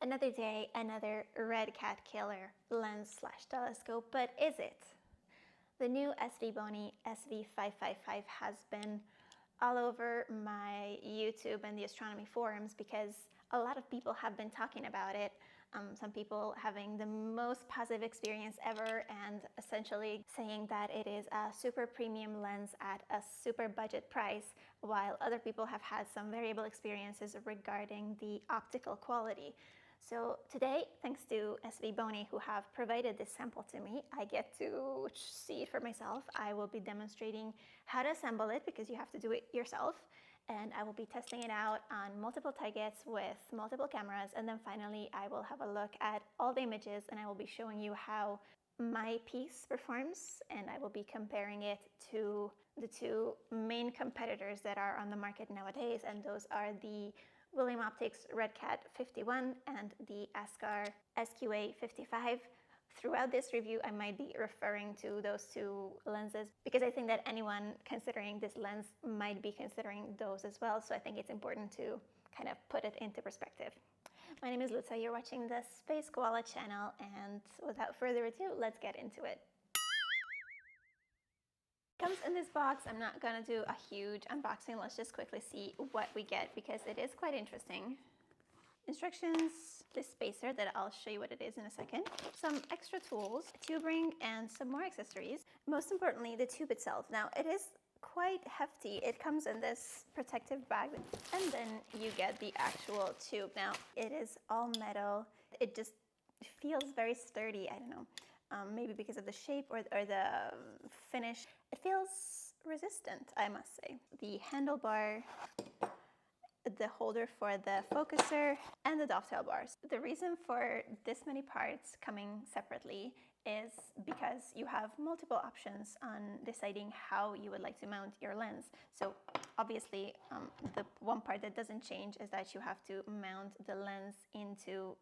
Another day, another RedCat killer lens slash telescope, but is it? The new SVBONY SV555 has been all over my YouTube and the astronomy forums because a lot of people have been talking about it. Some people having the most positive experience ever and essentially saying that it is a super premium lens at a super budget price, while other people have had some variable experiences regarding the optical quality. So today, thanks to SVBONY, who have provided this sample to me, I get to see it for myself. I will be demonstrating how to assemble it because you have to do it yourself. And I will be testing it out on multiple targets with multiple cameras. And then finally, I will have a look at all the images and I will be showing you how my piece performs. And I will be comparing it to the two main competitors that are on the market nowadays. And those are the William Optics RedCat 51 and the Askar SQA55. Throughout this review, I might be referring to those two lenses because I think that anyone considering this lens might be considering those as well. So I think it's important to kind of put it into perspective. My name is Luca, you're watching the Space Koala channel, and without further ado, let's get into it. Comes in this box. I'm not gonna do a huge unboxing. Let's just quickly see what we get because it is quite interesting. Instructions, this spacer that I'll show you what it is in a second, some extra tools, a tube ring, and some more accessories. Most importantly, the tube itself. Now, it is quite hefty. It comes in this protective bag, and then you get the actual tube. Now, it is all metal. It just feels very sturdy. I don't know. Maybe because of the shape or the finish. It feels resistant, I must say. The handlebar, the holder for the focuser, and the dovetail bars. The reason for this many parts coming separately is because you have multiple options on deciding how you would like to mount your lens. So obviously, the one part that doesn't change is that you have to mount the lens into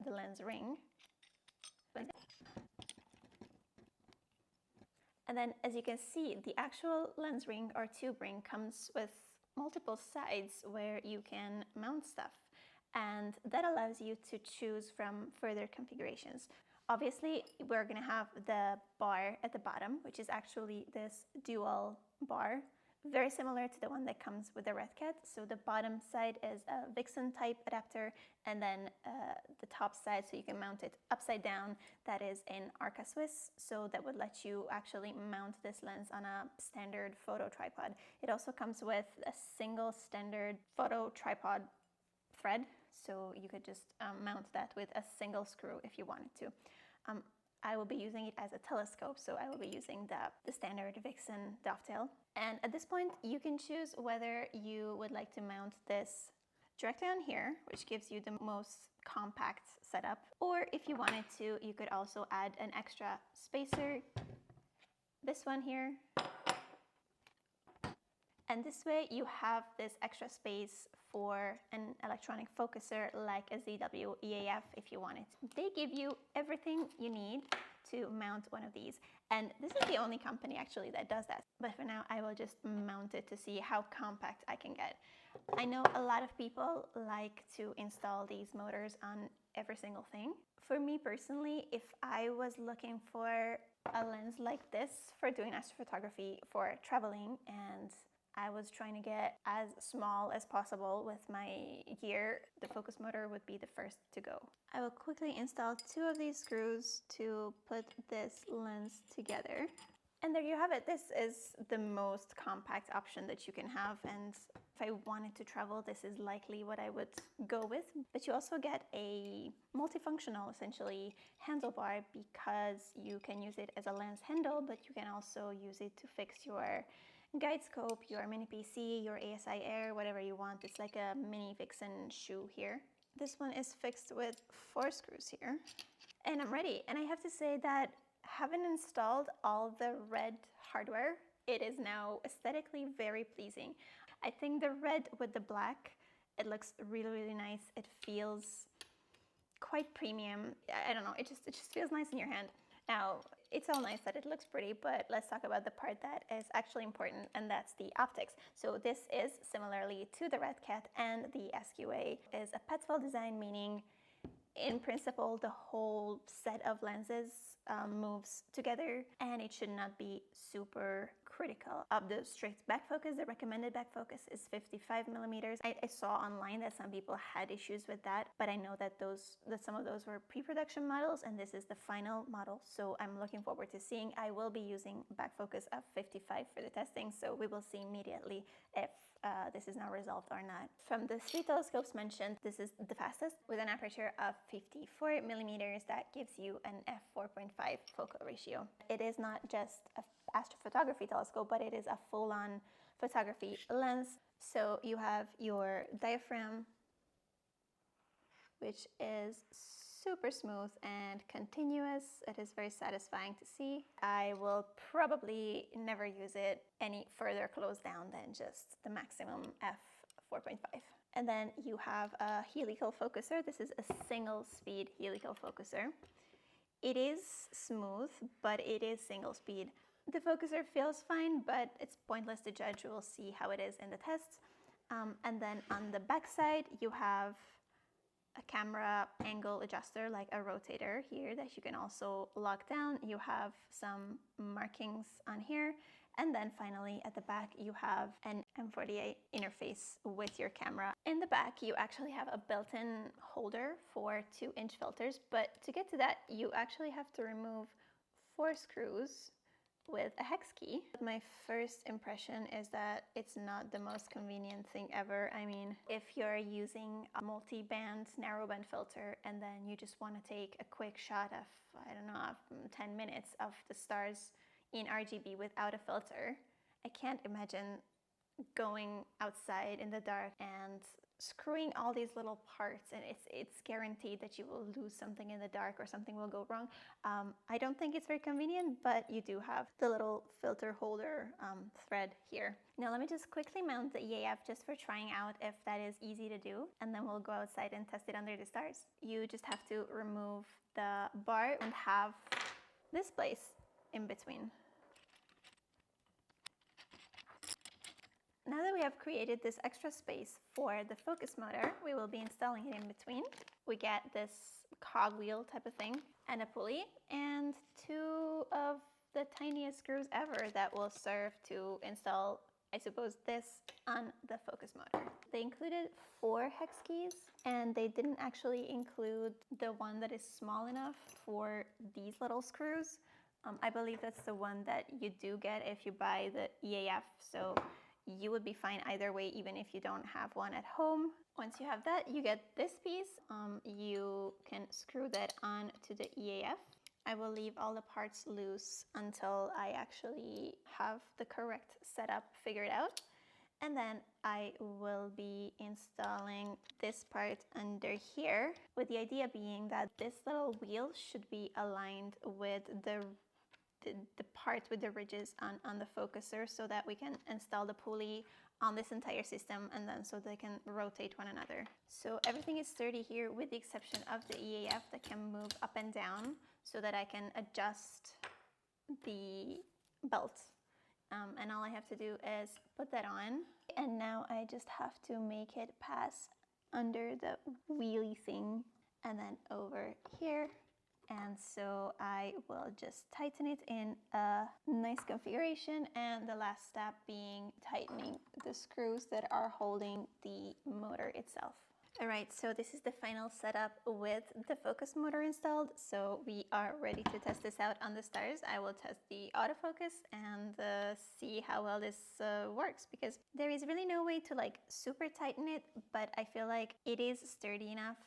the lens ring. And then, as you can see, the actual lens ring or tube ring comes with multiple sides where you can mount stuff. And that allows you to choose from further configurations. Obviously, we're going to have the bar at the bottom, which is actually this dual bar, very similar to the one that comes with the RedCat. So the bottom side is a Vixen type adapter, and then the top side, so you can mount it upside down, that is in Arca Swiss. So that would let you actually mount this lens on a standard photo tripod. It also comes with a single standard photo tripod thread, so you could just mount that with a single screw if you wanted to. I will be using it as a telescope, so I will be using the standard Vixen dovetail. And at this point, you can choose whether you would like to mount this directly on here, which gives you the most compact setup, or if you wanted to, you could also add an extra spacer, this one here. And this way you have this extra space for an electronic focuser like a ZW EAF if you want it. They give you everything you need to mount one of these. And this is the only company actually that does that. But for now, I will just mount it to see how compact I can get. I know a lot of people like to install these motors on every single thing. For me personally, if I was looking for a lens like this for doing astrophotography for traveling, and I was trying to get as small as possible with my gear, the focus motor would be the first to go. I will quickly install two of these screws to put this lens together. And there you have it. This is the most compact option that you can have. And if I wanted to travel, this is likely what I would go with. But you also get a multifunctional, essentially, handlebar because you can use it as a lens handle, but you can also use it to fix your guide scope, your mini PC, your ASI Air, whatever you want. It's like a mini Vixen shoe here. This one is fixed with 4 screws here. And I'm ready. And I have to say that having installed all the red hardware, it is now aesthetically very pleasing. I think the red with the black, it looks really, really nice. It feels quite premium. I don't know, it just feels nice in your hand. Now, it's all nice that it looks pretty, but let's talk about the part that is actually important, and that's the optics. So this is similarly to the RedCat and the SQA is a Petzval design, meaning In principle, the whole set of lenses moves together, and it should not be super critical of the strict back focus. The recommended back focus is 55 millimeters. I saw online that some people had issues with that, but I know that some of those were pre-production models, and this is the final model. So I'm looking forward to seeing. I will be using back focus of 55 for the testing, so we will see immediately if this is now resolved or not. From the 3 telescopes mentioned, this is the fastest with an aperture of 54 millimeters. That gives you an f4.5 focal ratio. It is not just an astrophotography telescope, but it is a full-on photography lens. So you have your diaphragm, which is super smooth and continuous. It is very satisfying to see. I will probably never use it any further closed down than just the maximum f4.5. And then you have a helical focuser. This is a single speed helical focuser. It is smooth, but it is single speed. The focuser feels fine, but it's pointless to judge. We'll see how it is in the tests. And then on the back side, you have a camera angle adjuster, like a rotator here, that you can also lock down. You have some markings on here. And then finally at the back, you have an M48 interface with your camera. In the back, you actually have a built-in holder for 2-inch filters. But to get to that, you actually have to remove 4 screws with a hex key. My first impression is that it's not the most convenient thing ever. I mean, if you're using a multi-band narrowband filter and then you just want to take a quick shot of, I don't know, 10 minutes of the stars in RGB without a filter, I can't imagine going outside in the dark and screwing all these little parts, and it's guaranteed that you will lose something in the dark or something will go wrong. I don't think it's very convenient, but you do have the little filter holder thread here. Now let me just quickly mount the EAF just for trying out if that is easy to do, and then we'll go outside and test it under the stars. You just have to remove the bar and have this place in between. Now that we have created this extra space for the focus motor, we will be installing it in between. We get this cogwheel type of thing and a pulley and 2 of the tiniest screws ever that will serve to install, I suppose, this on the focus motor. They included 4 hex keys, and they didn't actually include the one that is small enough for these little screws. I believe that's the one that you do get if you buy the EAF. So you would be fine either way, even if you don't have one at home. Once you have that, you get this piece. You can screw that on to the EAF. I will leave all the parts loose until I actually have the correct setup figured out. And then I will be installing this part under here, with the idea being that this little wheel should be aligned with the part with the ridges on the focuser, so that we can install the pulley on this entire system, and then so they can rotate one another. So everything is sturdy here, with the exception of the EAF that can move up and down so that I can adjust the belt. And all I have to do is put that on, and now I just have to make it pass under the wheelie thing and then over here. And so I will just tighten it in a nice configuration, and the last step being tightening the screws that are holding the motor itself. All right, so this is the final setup with the focus motor installed. So we are ready to test this out on the stars. I will test the autofocus and see how well this works, because there is really no way to like super tighten it, but I feel like it is sturdy enough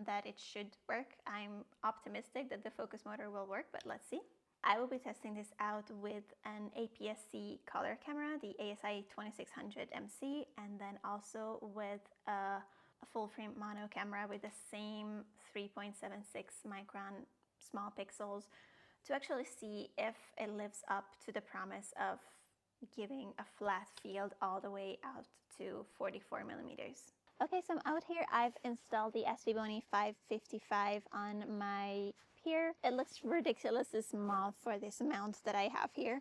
that it should work. I'm optimistic that the focus motor will work, but let's see. I will be testing this out with an APS-C color camera, the ASI 2600 MC, and then also with a full frame mono camera with the same 3.76 micron small pixels, to actually see if it lives up to the promise of giving a flat field all the way out to 44 millimeters. Okay, so I'm out here. I've installed the SVBONY SV555 on my pier. It looks ridiculously small for this amount that I have here.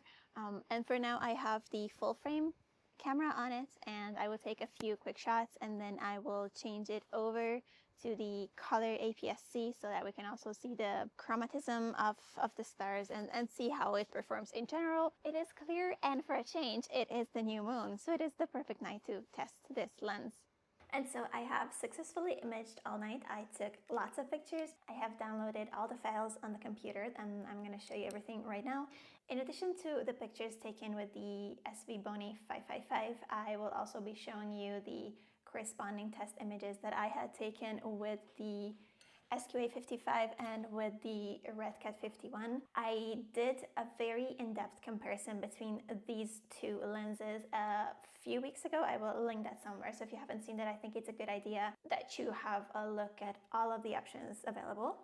And for now, I have the full frame camera on it, and I will take a few quick shots, and then I will change it over to the color APS-C so that we can also see the chromatism of the stars and see how it performs. In general, it is clear, and for a change, it is the new moon, so it is the perfect night to test this lens. And so I have successfully imaged all night. I took lots of pictures. I have downloaded all the files on the computer, and I'm going to show you everything right now. In addition to the pictures taken with the SVBONY 555, I will also be showing you the corresponding test images that I had taken with the SQA55 and with the RedCat 51. I did a very in-depth comparison between these two lenses a few weeks ago. I will link that somewhere, so if you haven't seen that, I think it's a good idea that you have a look at all of the options available.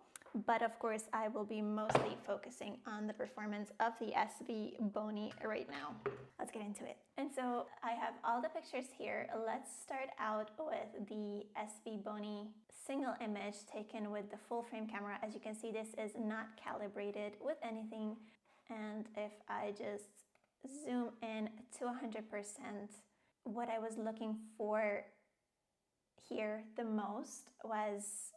But of course, I will be mostly focusing on the performance of the SVBONY right now. Let's get into it. And so I have all the pictures here. Let's start out with the SVBONY single image taken with the full frame camera. As you can see, this is not calibrated with anything. And if I just zoom in to 100%, what I was looking for here the most was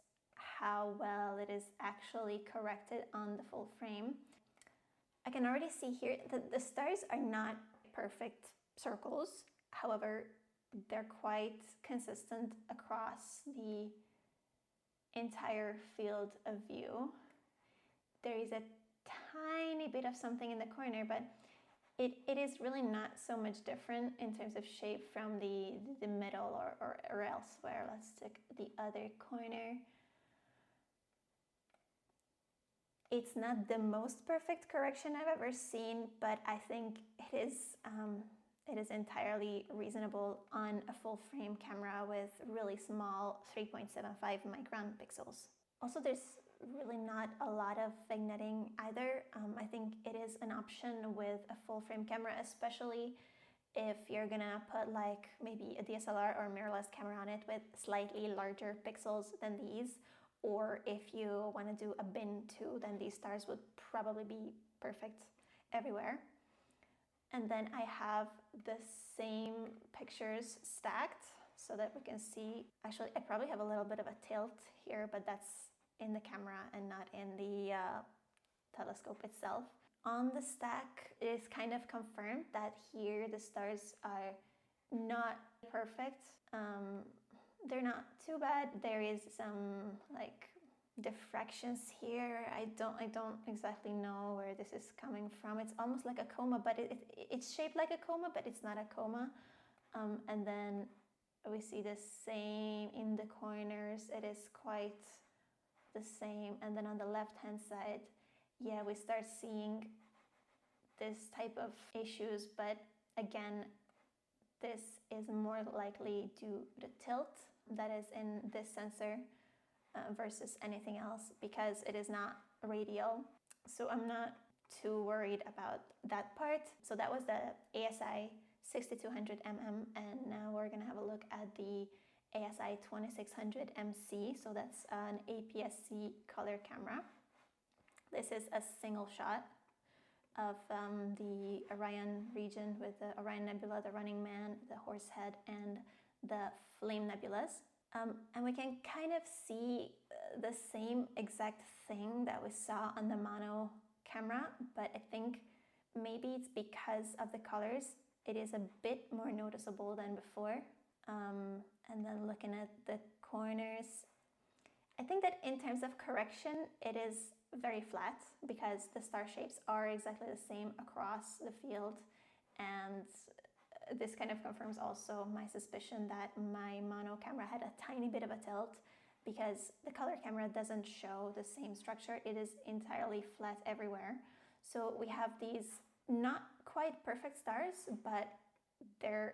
how well it is actually corrected on the full frame. I can already see here that the stars are not perfect circles. However, they're quite consistent across the entire field of view. There is a tiny bit of something in the corner, but it is really not so much different in terms of shape from the middle or elsewhere. Let's take the other corner. It's not the most perfect correction I've ever seen, but I think it is entirely reasonable on a full frame camera with really small 3.75 micron pixels. Also, there's really not a lot of vignetting either. I think it is an option with a full frame camera, especially if you're gonna put like maybe a DSLR or mirrorless camera on it with slightly larger pixels than these. Or if you want to do a bin too, then these stars would probably be perfect everywhere. And then I have the same pictures stacked so that we can see. Actually, I probably have a little bit of a tilt here, but that's in the camera and not in the telescope itself. On the stack, it is kind of confirmed that here the stars are not perfect. They're not too bad. There is some like diffractions here. I don't exactly know where this is coming from. It's almost like a coma, but it's shaped like a coma, but it's not a coma. And then we see the same in the corners. It is quite the same. And then on the left-hand side, yeah, we start seeing this type of issues, but again, this is more likely due to tilt that is in this sensor versus anything else, because it is not radial. So I'm not too worried about that part. So that was the ASI 6200mm, and now we're gonna have a look at the ASI 2600MC. So that's an APS-C color camera. This is a single shot of the Orion region with the Orion Nebula, the Running Man, the Horsehead, and the Flame Nebulas. And we can kind of see the same exact thing that we saw on the mono camera, but I think maybe it's because of the colors. It is a bit more noticeable than before. And then looking at the corners, I think that in terms of correction, it is very flat because the star shapes are exactly the same across the field, and this kind of confirms also my suspicion that my mono camera had a tiny bit of a tilt, because the color camera doesn't show the same structure. It is entirely flat everywhere. So we have these not quite perfect stars, but they're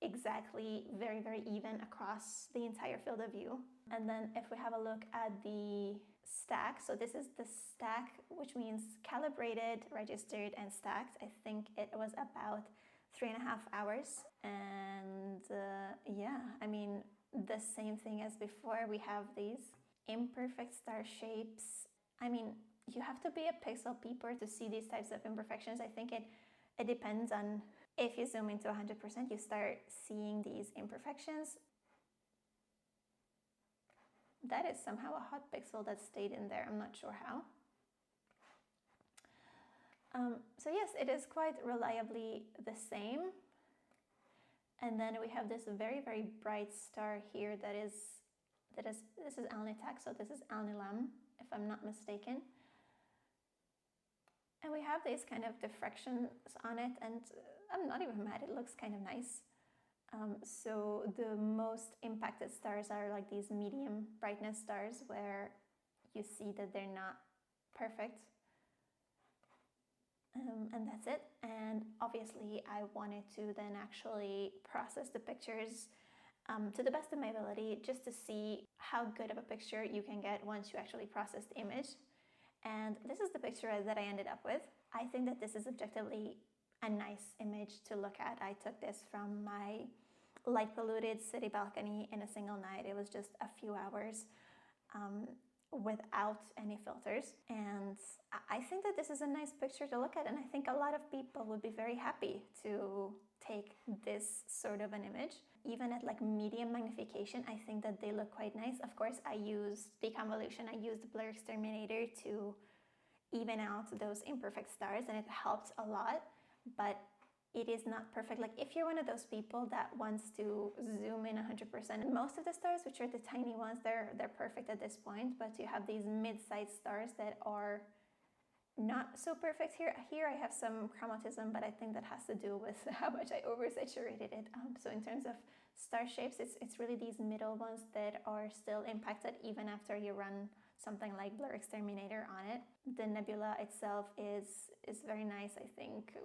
exactly very, very even across the entire field of view. And then if we have a look at the stack, so this is the stack, which means calibrated, registered, and stacked. I think it was about 3.5 hours. And yeah, I mean, the same thing as before. We have these imperfect star shapes. I mean, you have to be a pixel peeper to see these types of imperfections. I think it depends on, if you zoom into 100%, you start seeing these imperfections. that is somehow a hot pixel that stayed in there. I'm not sure how. So yes, it is quite reliably the same. And then we have this very, very bright star here this is Alnitak, so this is Alnilam, if I'm not mistaken. And we have these kind of diffractions on it, and I'm not even mad, it looks kind of nice. So the most impacted stars are like these medium brightness stars where you see that they're not perfect. And that's it. And obviously I wanted to then actually process the pictures to the best of my ability, just to see how good of a picture you can get once you actually process the image. And this is the picture that I ended up with. I think that this is objectively a nice image to look at. I took this from my light polluted city balcony in a single night. It was just a few hours without any filters. And I think that this is a nice picture to look at. And I think a lot of people would be very happy to take this sort of an image. Even at like medium magnification, I think that they look quite nice. Of course, I used deconvolution. I used the blur exterminator to even out those imperfect stars, and it helped a lot, but it is not perfect. Like if you're one of those people that wants to zoom in 100%, most of the stars, which are the tiny ones, they're perfect at this point, but you have these mid-sized stars that are not so perfect. Here I have some chromatism, but I think that has to do with how much I oversaturated it. So in terms of star shapes, it's really these middle ones that are still impacted even after you run something like blur exterminator on it. The nebula itself is very nice. I think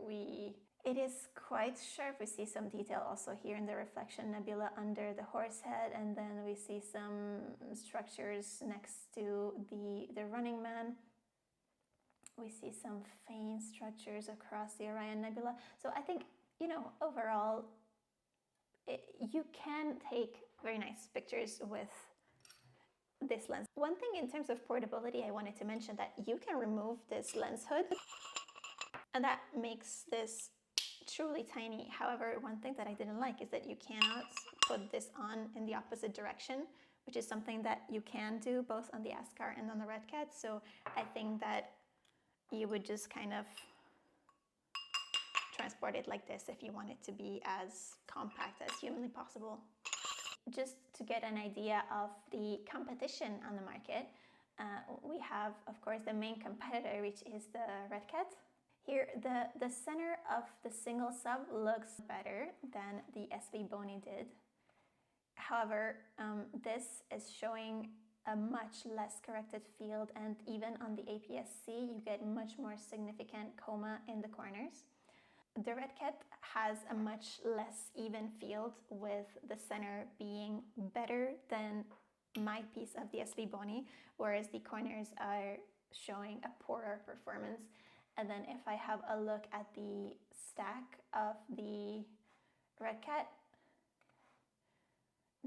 it is quite sharp. We see some detail also here in the reflection nebula under the horse head, and then we see some structures next to the running man. We see some faint structures across the Orion Nebula. So I think, you know, overall, you can take very nice pictures with this lens. One thing in terms of portability, I wanted to mention that you can remove this lens hood, and that makes this truly tiny. However, one thing that I didn't like is that you cannot put this on in the opposite direction, which is something that you can do both on the Askar and on the RedCat. So I think that you would just kind of transport it like this if you want it to be as compact as humanly possible. Just to get an idea of the competition on the market, we have, of course, the main competitor, which is the RedCat. Here, the center of the single sub looks better than the SVBONY did. However, this is showing a much less corrected field, and even on the APS-C you get much more significant coma in the corners. The RedCat has a much less even field, with the center being better than my piece of the SVBONY, whereas the corners are showing a poorer performance. And then if I have a look at the stack of the RedCat,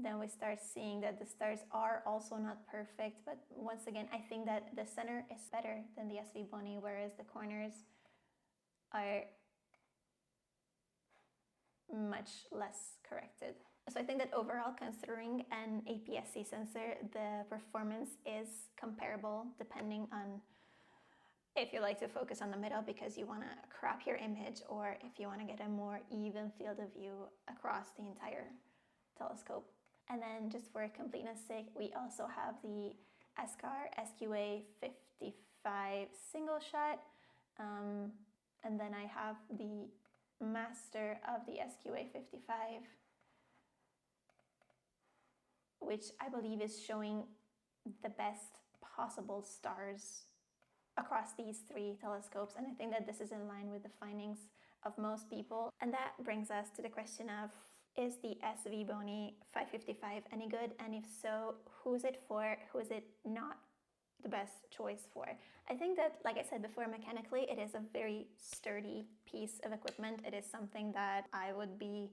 then we start seeing that the stars are also not perfect. But once again, I think that the center is better than the SVBONY, whereas the corners are much less corrected. So I think that overall, considering an APS-C sensor, the performance is comparable, depending on if you like to focus on the middle because you want to crop your image, or if you want to get a more even field of view across the entire telescope. And then just for completeness sake, we also have the Askar SQA55 single shot. And then I have the master of the SQA55, which I believe is showing the best possible stars across these three telescopes. And I think that this is in line with the findings of most people. And that brings us to the question of, is the SVBONY 555 any good? And if so, who is it for? Who is it not the best choice for? I think that, like I said before, mechanically, it is a very sturdy piece of equipment. It is something that I would be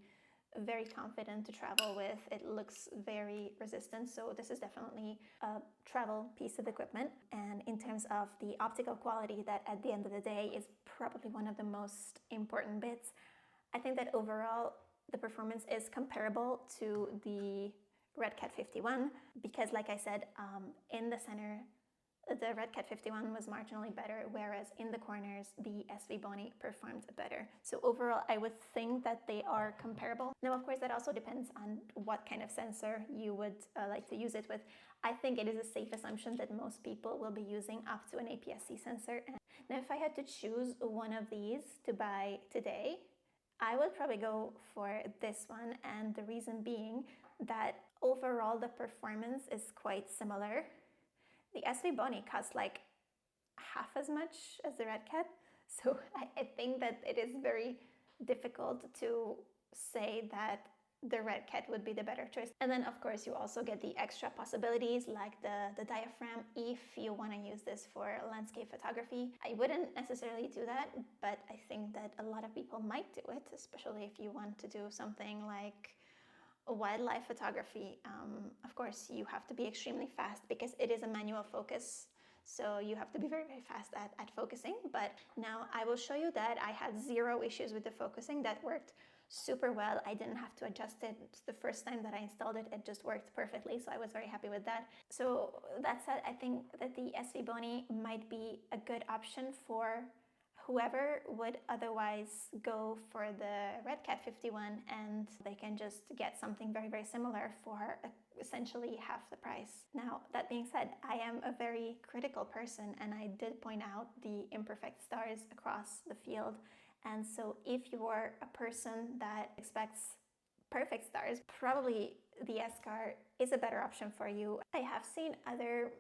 very confident to travel with. It looks very resistant, so this is definitely a travel piece of equipment. And in terms of the optical quality, that at the end of the day is probably one of the most important bits, I think that overall the performance is comparable to the RedCat 51 because, like I said, in the center, the RedCat 51 was marginally better, whereas in the corners, the SVBONY performed better. So overall, I would think that they are comparable. Now, of course, that also depends on what kind of sensor you would like to use it with. I think it is a safe assumption that most people will be using up to an APS-C sensor. Now, if I had to choose one of these to buy today, I would probably go for this one, and the reason being that overall the performance is quite similar. The SVBONY costs like half as much as the RedCat, so I think that it is very difficult to say that the RedCat would be the better choice. And then of course you also get the extra possibilities like the diaphragm if you want to use this for landscape photography. I wouldn't necessarily do that, but I think that a lot of people might do it, especially if you want to do something like wildlife photography. Of course, you have to be extremely fast because it is a manual focus. So you have to be very, very fast at focusing. But now I will show you that I had zero issues with the focusing. That worked super well. I didn't have to adjust it. The first time that I installed it, it just worked perfectly. So I was very happy with that. So that said, I think that the SVBONY might be a good option for whoever would otherwise go for the RedCat 51, and they can just get something very, very similar for essentially half the price. Now, that being said, I am a very critical person, and I did point out the imperfect stars across the field. And so if you're a person that expects perfect stars, probably the Askar is a better option for you. I have seen other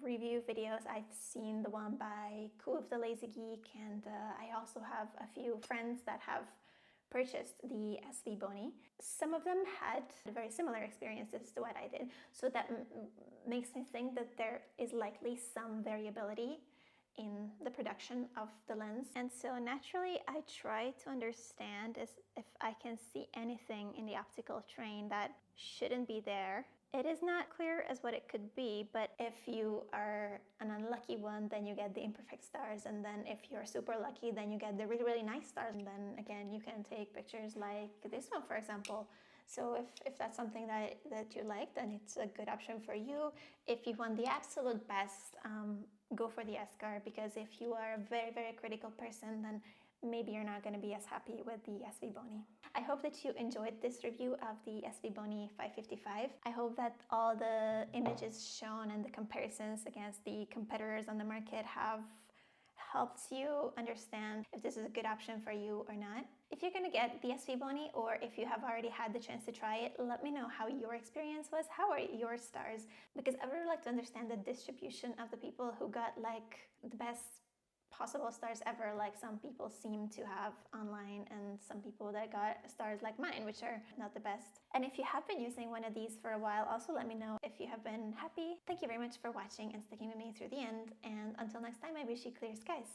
review videos. I've seen the one by Kuv the Lazy Geek, and I also have a few friends that have purchased the SVBONY. Some of them had very similar experiences to what I did, so that makes me think that there is likely some variability in the production of the lens. And so naturally I try to understand if I can see anything in the optical train that shouldn't be there. It is not clear as what it could be, but if you are an unlucky one, then you get the imperfect stars, and then if you're super lucky, then you get the really, really nice stars. And then again, you can take pictures like this one, for example. So if that's something that you like, then it's a good option for you. If you want the absolute best, go for the Askar, because if you are a very, very critical person, then maybe you're not going to be as happy with the SVBONY. I hope that you enjoyed this review of the SVBONY 555. I hope that all the images shown and the comparisons against the competitors on the market have helped you understand if this is a good option for you or not. If you're going to get the SVBONY, or if you have already had the chance to try it, let me know how your experience was. How are your stars? Because I would really like to understand the distribution of the people who got like the best possible stars ever, like some people seem to have online, and some people that got stars like mine, which are not the best. And if you have been using one of these for a while, also let me know if you have been happy. Thank you very much for watching and sticking with me through the end, and until next time, I wish you clear skies.